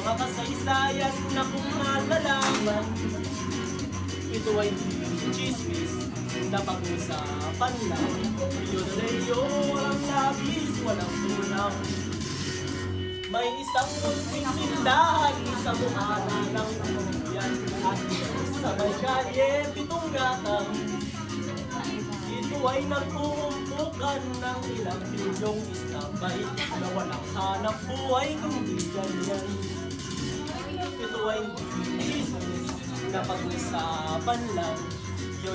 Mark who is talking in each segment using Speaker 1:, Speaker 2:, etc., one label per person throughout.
Speaker 1: mga kasaysayan na kung nalalaman. Ito ay chismis na pag-usapan lang. Leyo, walang labis, walang tulang. May isang munting tindahan sa buhara ng yan. At sa may kalye, pitong gatang. Ito ay nag-uumpukan ng ilang bilyong istabay na walang hanap buhay kundi ganyan. Ito ay business na pag-usapan lang. Yo,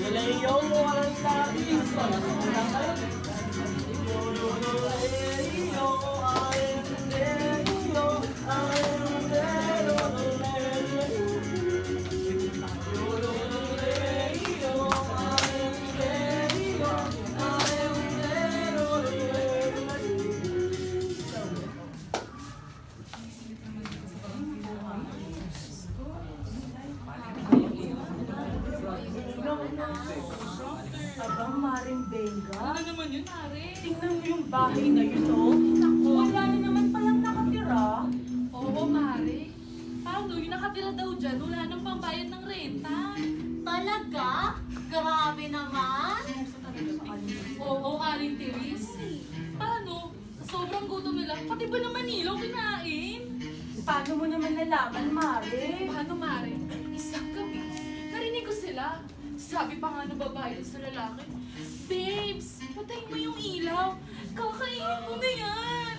Speaker 1: walang labis, walang tulang. Yo,
Speaker 2: Abang Maring Benga?
Speaker 3: Ano naman yun, Mare?
Speaker 2: Tingnan mo yung bahay na yun, oh. Naku, wala na naman palang nakatira.
Speaker 3: Oo, Mare. Paano? Yung nakatira daw dyan, wala nang pambayad ng renta.
Speaker 4: Talaga? Grabe naman!
Speaker 3: Oo, Aling Teres. Paano? Sa sobrang gutom nila, pati ba naman ilaw kinain?
Speaker 2: Paano mo naman nalaman, Mare?
Speaker 3: Paano, Mare? Isang gabi, narinig ko sila. Sabi pa nga ng babae dun sa lalaki, Babes, patayin mo yung ilaw. Kakainin mo na yan.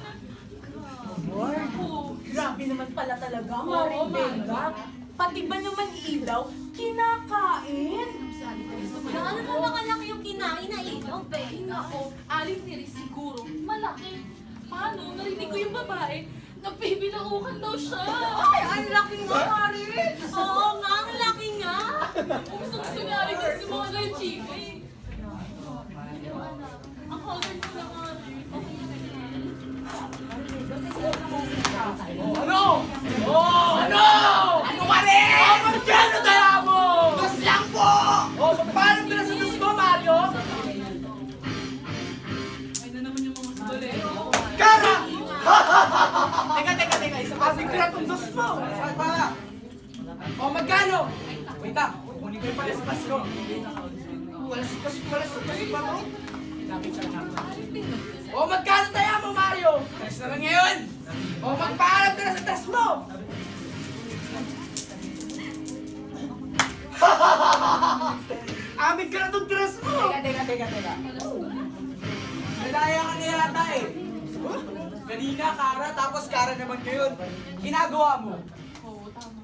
Speaker 2: Lord,
Speaker 3: Oo.
Speaker 2: grabe naman pala talaga,
Speaker 3: Oo,
Speaker 2: Maring
Speaker 3: Mare.
Speaker 2: Benga. Pati ba naman ilaw, kinakain?
Speaker 3: Sabi ko, gusto mo
Speaker 4: Gaano naman kalaki yung kinain na ilaw,
Speaker 3: Ay,
Speaker 4: Benga?
Speaker 3: nako, Aling Teres siguro, malaki. Paano? Narinig ko yung babae, nagbibilaukan daw siya.
Speaker 2: Ay, ang laki nga, Mare!
Speaker 4: Oo nga, ang laki nga!
Speaker 3: Gusto ni Aling Teres yung mga ganyan chika eh. Ang hagard ko na nga rin. Okay na
Speaker 1: Ano? Oh, ano? Ano ka rin? Oh, magkano dala mo? Dos lang po! Oh, paano pinasados mo, Mario?
Speaker 3: Ay na naman yung mga sudolero.
Speaker 1: Kara! Teka, isa pa. Sikretong dos mo. Saan pala? Oh, magkano? Wait lang, kunin ko yung palaspas ko. Palaspas pa to? Oh, magkano tayo mo, Mario? Tres na lang ngayon. Oh, magpaalam ka na sa tres mo. Amin ka na itong dress mo! Teka. Nalaya ka na yata eh. Huh? Kanina, Kara, tapos Kara naman ngayon. Ginagawa mo.
Speaker 3: Oo, tama.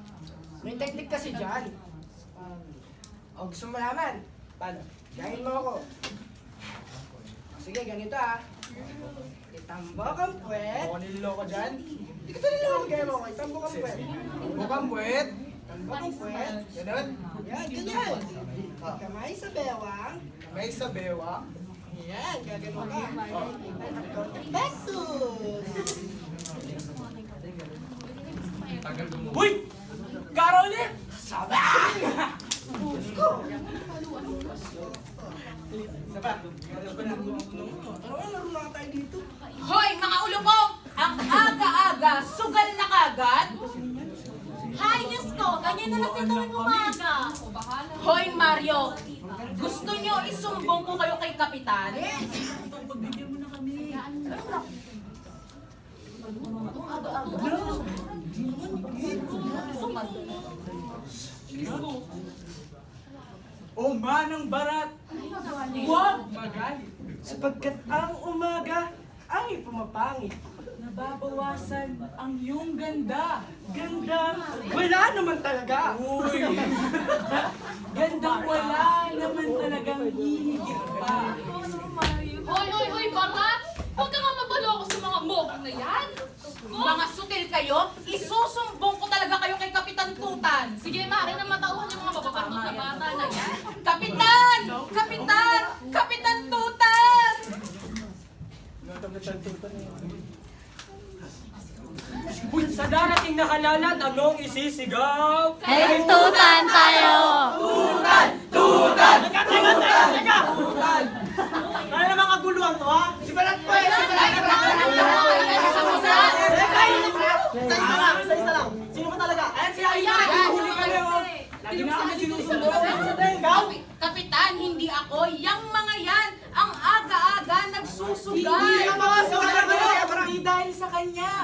Speaker 5: May technique kasi dyan. O gusto mo malaman? Paano? Gayahin mo ako. Sige, ganito ah. Itambok ang puwet.
Speaker 1: Ako niloloko dyan.
Speaker 5: Hindi ka niloloko, gaya mo ako. Itambok ang puwet.
Speaker 1: Bukang puwet.
Speaker 5: Itambok ang puwet.
Speaker 1: Ganun.
Speaker 5: Yan, ganyan. Kamay sa bewang.
Speaker 1: May sa bewang.
Speaker 5: Yan, gagano ka. Bectus!
Speaker 1: Uy! Kara ulit! Sabang! Sabang!
Speaker 5: Laro na tayo dito.
Speaker 2: Hoy, mga ulupong! Ang aga-aga, sugal na kagad!
Speaker 4: Hay, Diyos ko! Ganyan na lang sa tuwing umaga!
Speaker 3: O, bahala.
Speaker 2: Hoy, Mario! Gusto nyo isumbong ko kayo kay Kapitan?
Speaker 1: O manang barat! Huwag magalit! Sapagkat ang umaga ay pumapangit. Nababawasan ang iyong ganda. Ganda? Wala naman talaga. Uy! Gandang wala naman talagang hihigit pa.
Speaker 3: Hoy, Barat! Huwag ka nga mabaloko sa mga mokong na yan.
Speaker 2: Mga sutil kayo, isusumbong ko talaga kayo kay Kapitan Tutan!
Speaker 3: Sige, Mare, na matauhan yung mga bababartot na bata na yan.
Speaker 2: Kapitan! Kapitan! Kapitan Tutan!
Speaker 1: Sa darating na halalan, anong isisigaw?
Speaker 4: Tutan tayo!
Speaker 1: Tutan! Teka! Ano naman kaguluhan to, ha? Si Balat po eh! Si Balat! Sa isa lang! Sino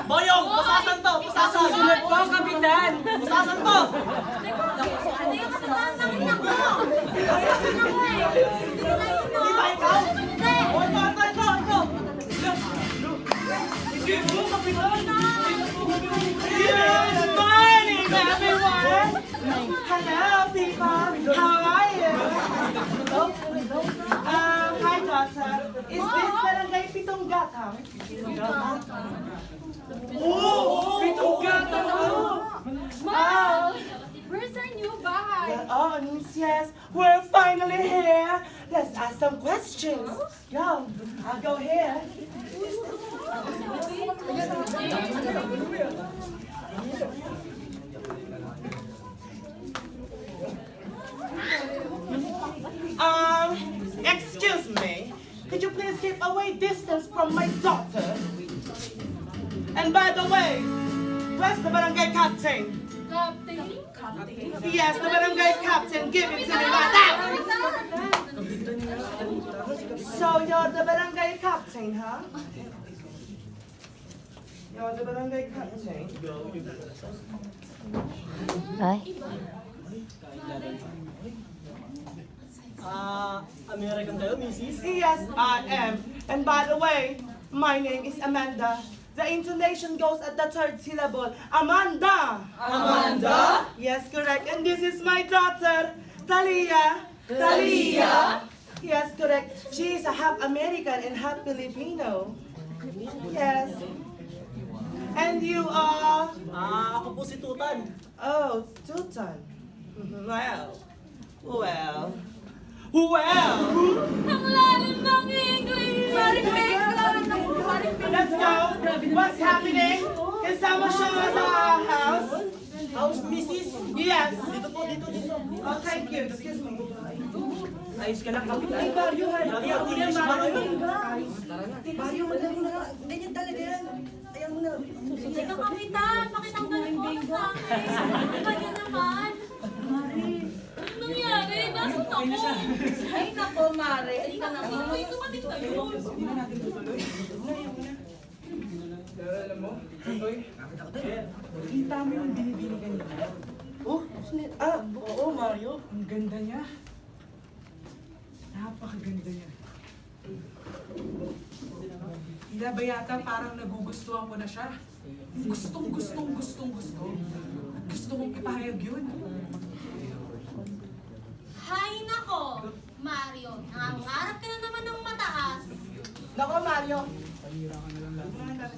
Speaker 1: Boyong! Pusasan to! Pusasan!
Speaker 5: Susunod po, Kapitan!
Speaker 1: Pusasan to!
Speaker 4: Ano yung kasalanan ng ina ko?
Speaker 1: Di ba ikaw? O, ito!
Speaker 5: Good morning, everyone! Hello, people! How are you? Hi, daughter. Is this Barangay Pitong Gatang? Oh! Pitong Gatang! Oh!
Speaker 3: Where's our new bahay?
Speaker 5: Oh, yes, we're finally here. Let's ask some questions. Go, I'll go here. Excuse me. Could you please keep away distance from my daughter? And by the way, where's the barangay captain?
Speaker 3: Captain?
Speaker 5: Yes, the barangay captain. Give it to me right now. So you're the barangay captain, huh? You're the barangay captain.
Speaker 1: American kayo, Mrs.?
Speaker 5: Yes, I am. And by the way, my name is Amanda. The intonation goes at the third syllable. Amanda!
Speaker 1: Amanda?
Speaker 5: Yes, correct. And this is my daughter, Talia. Talia? Yes, correct. She is a half American and half Filipino. Yes. And you are?
Speaker 1: Ako po si Tutan.
Speaker 5: Oh, Tutan. Well.
Speaker 3: Ang lalim ng English!
Speaker 5: Let's go. What's happening? Can someone show us our house?
Speaker 1: House, Mrs.?
Speaker 5: Yes.
Speaker 1: Dito po, dito.
Speaker 5: Oh, thank you. Excuse me.
Speaker 1: Ayos ka lang, Kapitan.
Speaker 5: Ay, Mario, hi.
Speaker 1: Lagi ako English, Mario.
Speaker 5: Mario, madali mo na. Ganyan talaga yan. Ayaw mo na.
Speaker 4: Teka, Kapitan, pakitanggalin mo ako sa akin. Ano ba yun naman?
Speaker 3: Anong nangyari? Nasaan ako?
Speaker 2: Ay, nako, Mare. Ay, ka naman.
Speaker 3: May dumating tayo.
Speaker 5: Alam mo, Toy, kita mo yung binibini kanina. Oh, oo, Mario. Ang ganda niya. Napakaganda niya.
Speaker 6: Tila ba yata parang nagugustuhan ko na siya? Gusto. At gusto kong ipahayag yun.
Speaker 4: Hay nako, Mario. Nangangarap ka na naman ng mataas.
Speaker 5: Nako, Mario.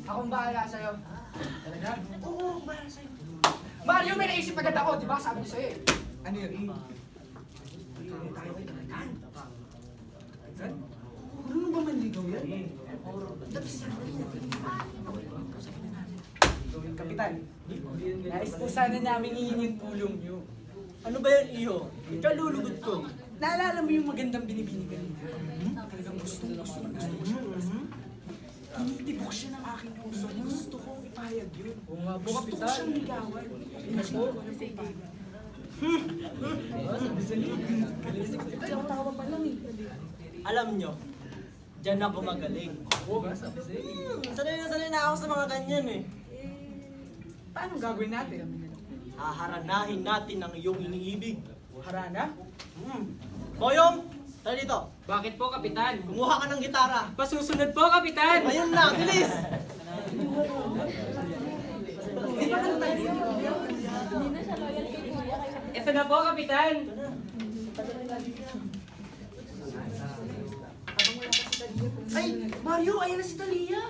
Speaker 5: Akong bahala sa'yo. Talaga? Oo, bahala sa'yo. Mario, may naisip agad ako, di ba? Sabi ko sa'yo eh.
Speaker 6: Ano yun?
Speaker 5: Tayo kay Kapitan.
Speaker 6: Saan? Marunong ba manligaw yan?
Speaker 5: Kapitan, nais po sana namin hihingin tulong niyo.
Speaker 1: Ano ba yan, Iho? Ikaw lulugod ko.
Speaker 5: Naalala mo yung magandang binibini kanina? Talagang gusto. Tinitibok siya ng aking puso. Gusto kong ipahayag yun.
Speaker 6: Oo nga po,
Speaker 5: Gusto ko
Speaker 6: Kapitan.
Speaker 5: siyang ligawan. Gusto ko alam kung paano.
Speaker 1: Alam nyo, dyan ako magaling.
Speaker 6: Oo nga, sabi sa'yo.
Speaker 1: Sanay na ako sa mga ganyan eh.
Speaker 6: Paano gagawin natin?
Speaker 1: Haharanahin natin ang iyong iniibig.
Speaker 6: Harana?
Speaker 1: Boyong, tara dito.
Speaker 5: Bakit po, Kapitan?
Speaker 1: Kumuha ka ng gitara.
Speaker 5: Pasusunod po, Kapitan!
Speaker 1: Ayun na, bilis!
Speaker 5: Ito na po, Kapitan! Ay, Mario, ayan na si Talia!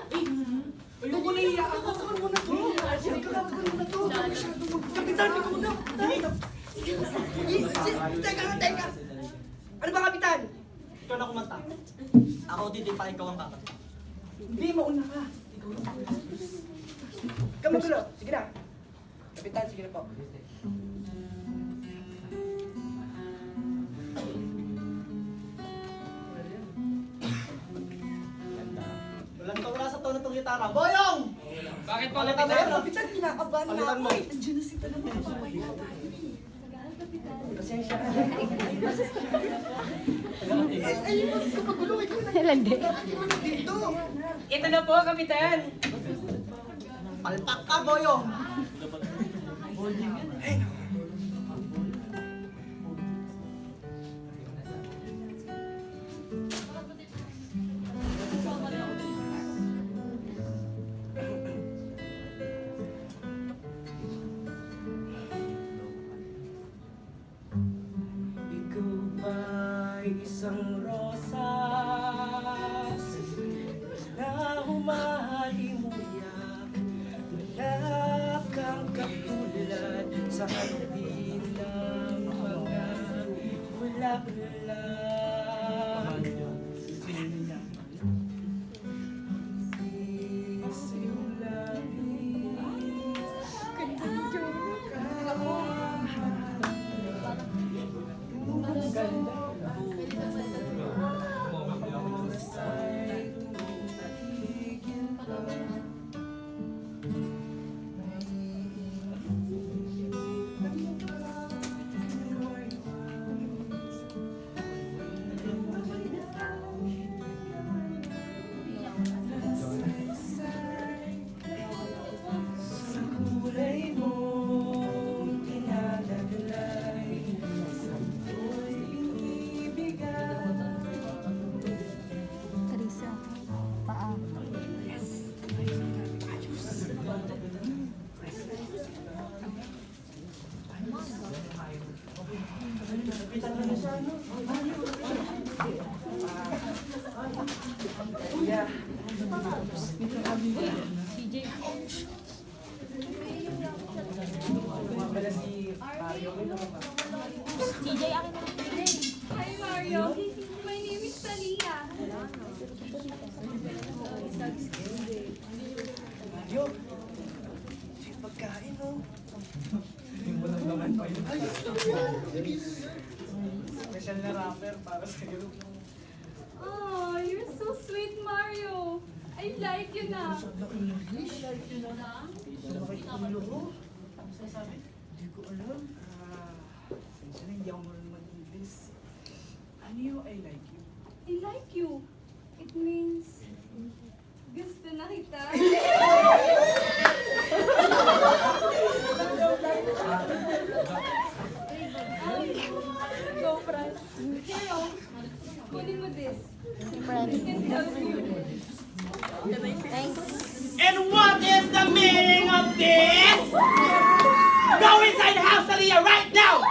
Speaker 5: Ayoko na iya. Kakatakan mo na to. Kakatakan mo na to. Kapitan, ikaw na. Teka. Ano ba, Kapitan?
Speaker 1: Ikaw na kumanta. Ako titipa, ikaw ang kakanta.
Speaker 5: Hindi, mauna ka. Kamugulo. Sige na. Kapitan, sige na po.
Speaker 1: Wala sa tono itong gitara. Boyong!
Speaker 5: Bakit po,
Speaker 1: Palitan mo yan, no?
Speaker 5: Kapitan, kinakabahan na
Speaker 1: Palitan mo.
Speaker 5: ako. Nandiyan na si Talia. Pasensya ka.
Speaker 7: Landi.
Speaker 5: Ito na po, Kapitan. Palpak ka, boyo! Ikaw ba'y isang rosas na humahalimuyak? Wala kang katulad sa hardin ng mga bulaklak.
Speaker 4: CJ, akin na.
Speaker 3: Hi, Mario. My name is Talia.
Speaker 5: Mario, may pagkain, oh. Special na rapper para sa'yo.
Speaker 3: Oh, you're so sweet, Mario. I like you na.
Speaker 5: Hindi ko alam. Minsan hindi ako marunong mag-English.
Speaker 6: Ano yung I like you?
Speaker 3: I like you. It means gusto na kita. Go, Fran. Here, oh. Kunin mo this. It can help you.
Speaker 1: And what is the meaning of this? Go inside the house, Talia, right now!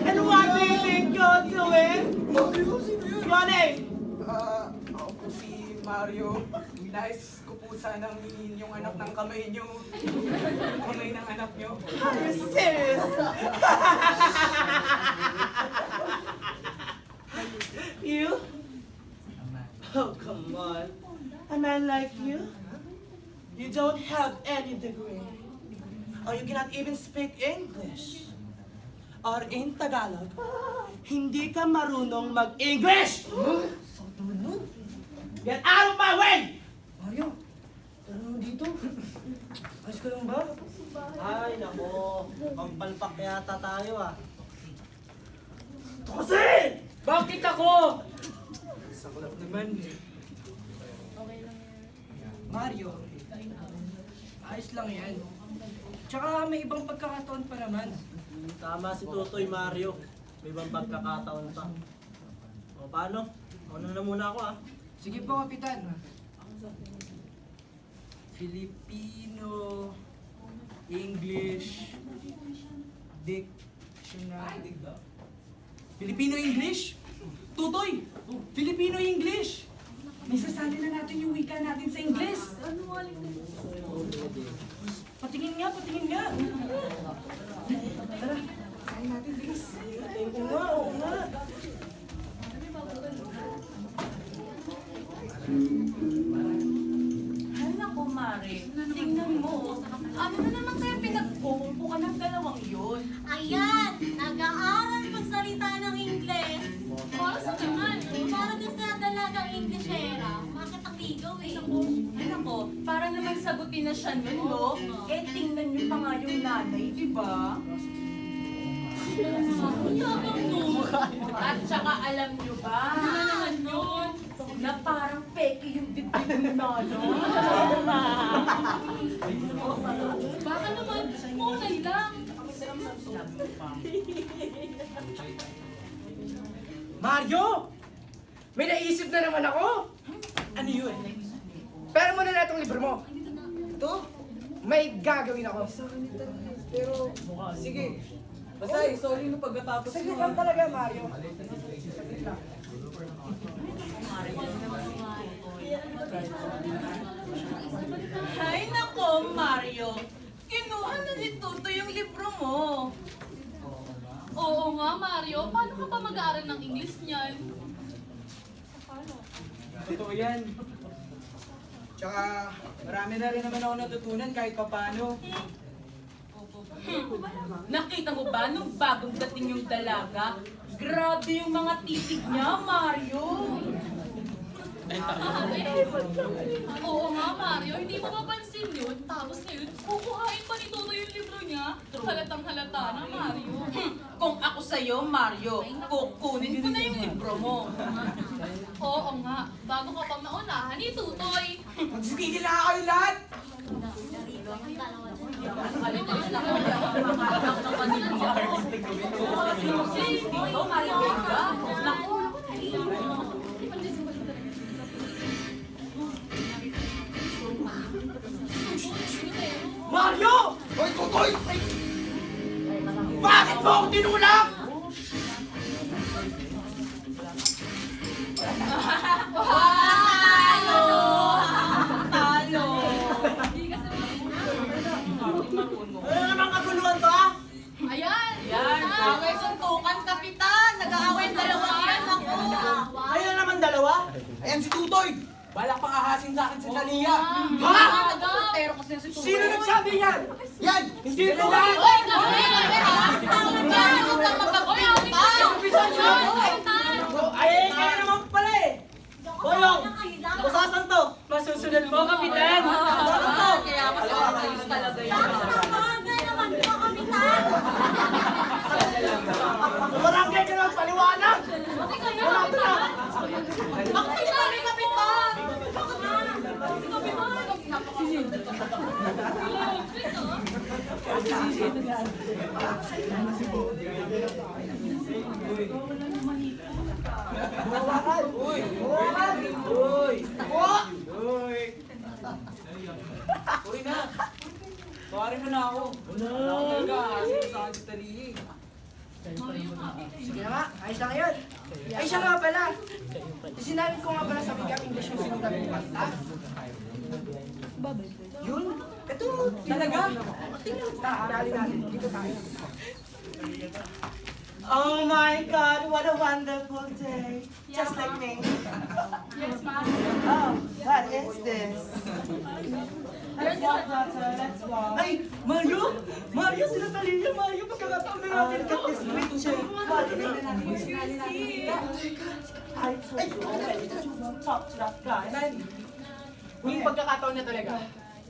Speaker 5: And what do you think you're doing? Your name?
Speaker 6: Ako po si Mario. Nice ko po sanang hingin yung anak ng kamay nyo. Kamay ng anak nyo.
Speaker 5: Are you serious? You? Oh, come on. A man like you? You don't have any degree. Or you cannot even speak English. Or in Tagalog, hindi ka marunong mag-English!
Speaker 1: Get out of my way!
Speaker 5: Mario, ano dito? Ayos ka lang ba?
Speaker 7: Ay, nako. Pampalpak yata tayo ah.
Speaker 5: Kasi!
Speaker 1: Bakit ako?
Speaker 6: Saklap naman. Mario, ayos lang yan. Tsaka may ibang pagkakataon pa naman.
Speaker 7: Tama si Tutoy Mario. May ibang pagkakataon pa. O paano? Una na muna ako ah.
Speaker 6: Sige po, Kapitan. Filipino, English, dictionary. Filipino-English? Tutoy! Filipino-English! May sasali na natin yung wika natin sa English. Patingin nga, patingin nga. Tara, sayin natin, bilis.
Speaker 5: Oo nga, oo nga.
Speaker 2: Ay, naku, Mare. Tingnan mo. Ano na naman kaya pinagpupumpukan ng dalawang yun?
Speaker 4: Ayan, nag-aaral magsalita ng Ingles.
Speaker 3: Para sa naman.
Speaker 4: Para din sa dalagang Englishera. Bakit ang ligaw eh?
Speaker 2: Ay, nako. Para naman sagutin na siya nun, no? Eh, tingnan niyo pa nga yung nanay, di ba? At saka alam niyo ba? Ano naman yun? Na parang peke yung dibdib ng nanay.
Speaker 1: Mario! May naisip na naman ako!
Speaker 6: Ano yun?
Speaker 1: Pero muna na itong libro mo.
Speaker 6: Ito?
Speaker 1: May gagawin ako.
Speaker 6: Pero, sige. Basta sorry no pagkatapos
Speaker 1: Saglit
Speaker 6: mo.
Speaker 1: lang talaga, Mario.
Speaker 2: Ay nako, Mario. Kinuha na ni Tuto yung libro mo.
Speaker 3: Oo nga, Mario. Paano ka pa mag-aaral ng English niyan?
Speaker 6: Totoo yan. Tsaka, marami na rin naman ako natutunan kahit papano.
Speaker 2: Nakita mo ba nung bagong dating yung dalaga? Grabe yung mga titig niya, Mario.
Speaker 3: Oo nga, Mario. Hindi mo mapansin yun. Tapos ngayon, kukuhain pa ni Toto yung libro niya. Halatang halata na, Mario.
Speaker 2: Kung ako sa'yo, Mario, kukunin ko na yung libro mo.
Speaker 3: Oo nga. Bago ka pa maunahan ni Tutoy.
Speaker 6: Magsitigil na kayo lahat!
Speaker 2: Dito, Mario Vega. Naku,
Speaker 1: Mario! Hoy, Tutoy! Bakit mo ako tinulak?
Speaker 2: Talo! Talo!
Speaker 1: Ano naman kaguluhan to, ha?
Speaker 3: Ayan!
Speaker 2: Yan, away suntukan, kapitan! Nag-aaway dalawa yan, ako!
Speaker 1: Kayo na naman dalawa?
Speaker 6: Ayan si Tutoy! Balak pang ahasin sa akin si Talia!
Speaker 1: Ha?
Speaker 2: Pero kasi si Tutoy.
Speaker 1: Sino nagsabi yan?
Speaker 6: Yan!
Speaker 1: Hindi ko ba?
Speaker 3: Hoy, kami! Huwag kang magpapagalitan!
Speaker 1: Ay, kayo naman pala eh! Boyong! Basasan to! Masusunod mo, Kapitan! Basasan to!
Speaker 2: Kaya mas makakayos talaga yan.
Speaker 1: Barangay ka naman paliwanag! Wala ka na!
Speaker 2: Bakit sinabi, kapitan?
Speaker 1: Buwakan!
Speaker 6: Uy!
Speaker 1: Buwakan!
Speaker 6: Uy!
Speaker 1: Takbo!
Speaker 6: Uy! Uy na! Sorry mo na ako. Wala ako talaga ahasin sa akin si Talia eh.
Speaker 1: Sige na nga, ayos lang yun. Ay, siya nga pala. Sinabi ko nga pala sa Bigam English yung sinulat ng kanta. Yun? Ito, talaga? Tingnan, aralin natin. Dito tayo.
Speaker 5: Oh my God, what a wonderful day. Just like me.
Speaker 3: Yes, ma'am.
Speaker 5: Oh, what is this? Let's walk, daughter, let's walk.
Speaker 1: Ay, Mario! Mario, sila Talia, Mario, pagkakataon na
Speaker 5: Oh,
Speaker 1: natin
Speaker 5: look
Speaker 1: ito.
Speaker 5: at this picture. What is it? I told you already that you won't talk to that guy.
Speaker 1: Yung pagkakataon na talaga.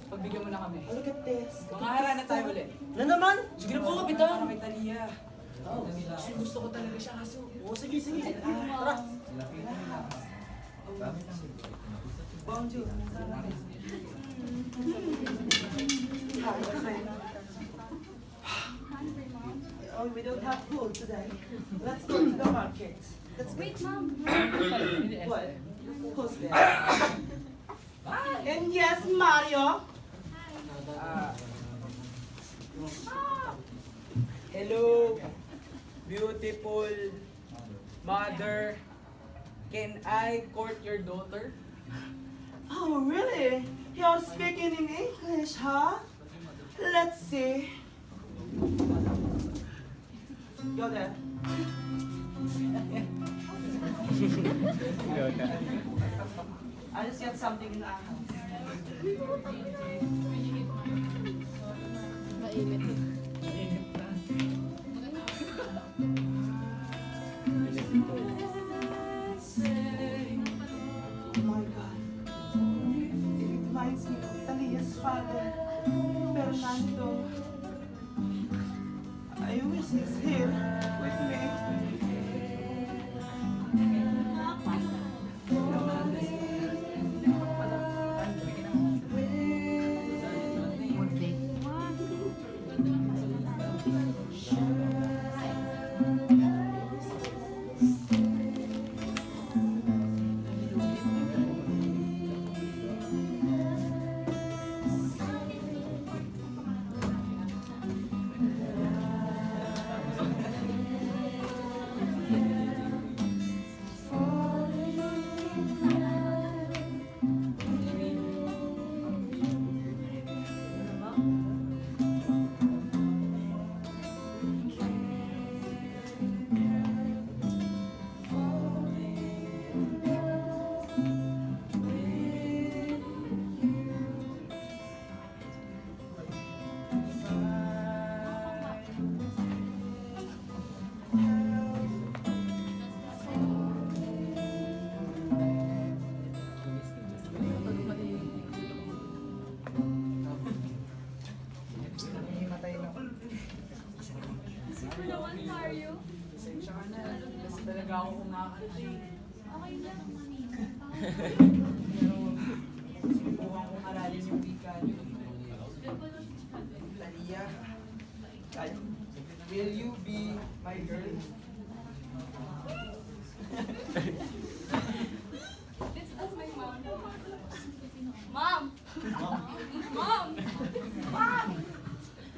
Speaker 6: Pagbigyan mo na kami.
Speaker 5: Look at this.
Speaker 6: Mangahara na tayo ulit.
Speaker 1: Na naman? Sige na po, Kapitan.
Speaker 6: Kay Talia.
Speaker 1: Gusto ko talaga siya kaso.
Speaker 5: Oh, sige, sige. Tara. Bonjour. Hi, my friend. Oh, we don't have food today. Let's go to the market. Let's
Speaker 3: Wait, ma'am.
Speaker 5: What? Who's there? And yes, Mario.
Speaker 6: Hello, beautiful mother. Can I court your daughter?
Speaker 5: Oh, really? You're speaking in English, huh? Let's see. Go there. I just get something in our house. Oh my God. It reminds me of Talia's father, Fernando. I wish he's here with me. Shine
Speaker 1: ako kumakanta eh.
Speaker 3: Okay lang.
Speaker 1: Pero sinubukan kong aralin yung wika niyo.
Speaker 6: Talia, will you be my girl?
Speaker 3: Let's ask my mom. Mom! Mom! Mom!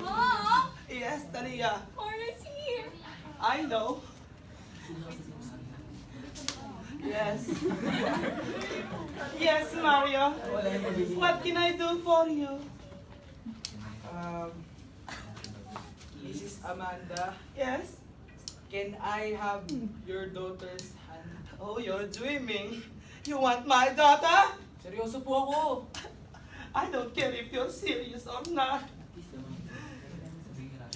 Speaker 3: Mom!
Speaker 5: Yes, Talia.
Speaker 3: Mara's here!
Speaker 5: I know. Yes. Yes, Mario. What can I do for you?
Speaker 6: This is Amanda.
Speaker 5: Yes.
Speaker 6: Can I have your daughter's hand?
Speaker 5: Oh, you're dreaming. You want my daughter?
Speaker 1: Seryoso po ako.
Speaker 5: I don't care if you're serious or not.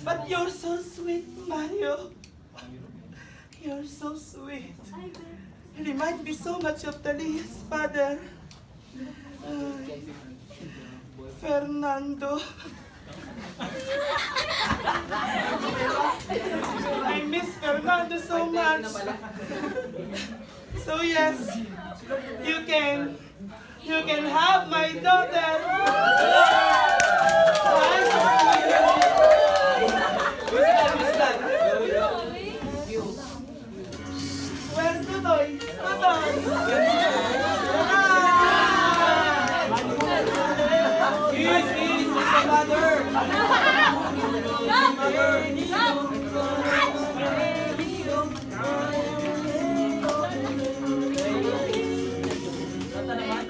Speaker 5: But you're so sweet, Mario. You're so sweet. You remind me so much of Talia's father. Fernando. I miss Fernando so much. So yes, you can have my daughter. Where's Tutoy? Tutoy!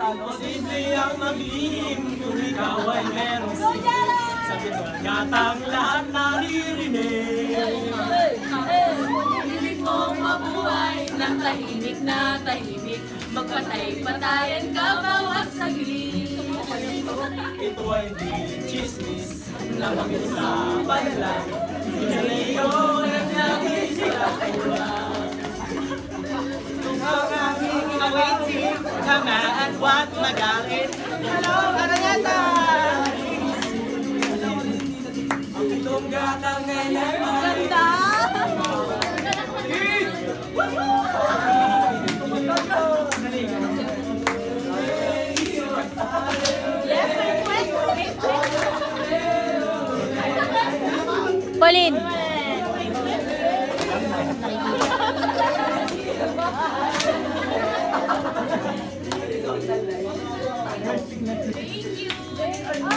Speaker 7: Posible ang maglihim kung ikaw ay meron sabi ko yatang lahat naririnig.
Speaker 3: Ibig mong mabuhay ng tahimik na tahimik. Magpatay-patayan ka bawat saglit.
Speaker 7: Ito ay di chismis na mag-usapan lang. Pinalayo naglagay sila ulan. Kung ang aming awaiting, tama at wag magalit. Hello, Arayata! Ang itong gatang ngayon ay
Speaker 4: Pauline.
Speaker 3: Thank you.